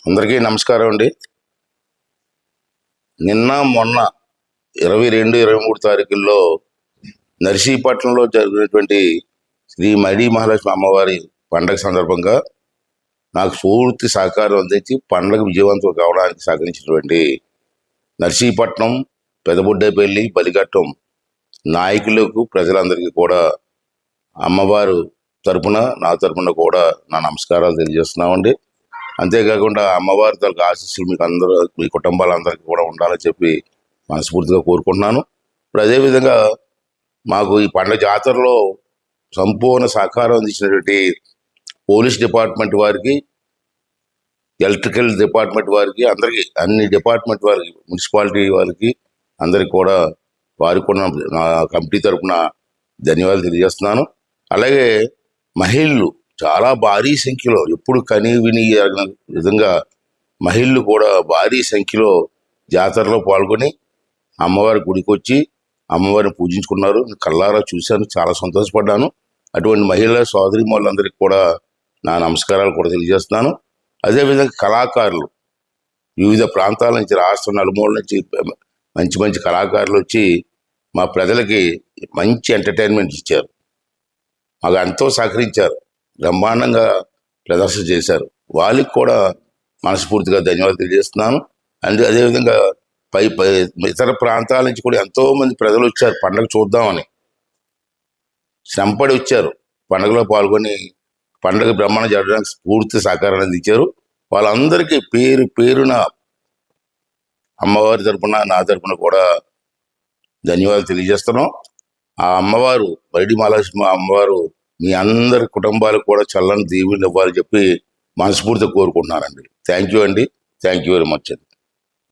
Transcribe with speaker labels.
Speaker 1: అందరికీ నమస్కారం అండి. నిన్న మొన్న 22, 23 తారీఖుల్లో నర్సీపట్నంలో జరిగినటువంటి శ్రీ మడి మహాలక్ష్మి అమ్మవారి పండగ సందర్భంగా నాకు పూర్తి సహకారం అందించి పండగ విజయవంతం కావడానికి సహకరించినటువంటి నర్సీపట్నం, పెదబొడ్డేపల్లి, బలిఘట్టం నాయకులకు, ప్రజలందరికీ కూడా అమ్మవారు తరపున, నా తరపున కూడా నా నమస్కారాలు తెలియజేస్తున్నామండి. అంతేకాకుండా అమ్మవారి తరపు ఆశీస్సులు మీకు అందరూ, మీ కుటుంబాలందరికీ కూడా ఉండాలని చెప్పి మనస్ఫూర్తిగా కోరుకుంటున్నాను. ఇప్పుడు అదేవిధంగా మాకు ఈ పండుగ జాతరలో సంపూర్ణ సహకారం అందించినటువంటి పోలీస్ డిపార్ట్మెంట్ వారికి, ఎలక్ట్రికల్ డిపార్ట్మెంట్ వారికి, అందరికీ, అన్ని డిపార్ట్మెంట్ వారికి, మున్సిపాలిటీ వారికి అందరికీ కూడా, వారికి కూడా నా కమిటీ తరఫున ధన్యవాదాలు తెలియజేస్తున్నాను. అలాగే మహిళలు చాలా భారీ సంఖ్యలో, ఎప్పుడు కని విని విధంగా మహిళలు కూడా భారీ సంఖ్యలో జాతరలో పాల్గొని అమ్మవారి గుడికి వచ్చి అమ్మవారిని పూజించుకున్నారు. కళ్ళారా చూశాను, చాలా సంతోషపడ్డాను. అటువంటి మహిళా సోదరీమణులందరికీ కూడా నా నమస్కారాలు కూడా తెలియజేస్తున్నాను. అదేవిధంగా కళాకారులు, వివిధ ప్రాంతాల నుంచి, రాష్ట్రం నలుమూల నుంచి మంచి మంచి కళాకారులు వచ్చి మా ప్రజలకి మంచి ఎంటర్టైన్మెంట్ ఇచ్చారు. మాకు ఎంతో సహకరించారు, బ్రహ్మాండంగా ప్రదర్శన చేశారు. వాళ్ళకి కూడా మనస్ఫూర్తిగా ధన్యవాదాలు తెలియజేస్తున్నాను. అదేవిధంగా ఇతర ప్రాంతాల నుంచి కూడా ఎంతోమంది ప్రజలు వచ్చారు పండుగ చూద్దామని, శ్రమపడి వచ్చారు. పండుగలో పాల్గొని పండుగ బ్రహ్మాండం జరగడానికి పూర్తి సహకారాన్ని అందించారు. వాళ్ళందరికీ పేరు పేరున అమ్మవారి తరపున, నా తరపున కూడా ధన్యవాదాలు తెలియజేస్తున్నాం. ఆ అమ్మవారు, మడి మహాలక్ష్మి అమ్మవారు మీ అందరి కుటుంబాలకు కూడా చల్లని దీవెనలు ఇవ్వాలని చెప్పి మనస్ఫూర్తిగా కోరుకుంటున్నానండి. థ్యాంక్ యూ అండి. థ్యాంక్ యూ వెరీ మచ్ అండి.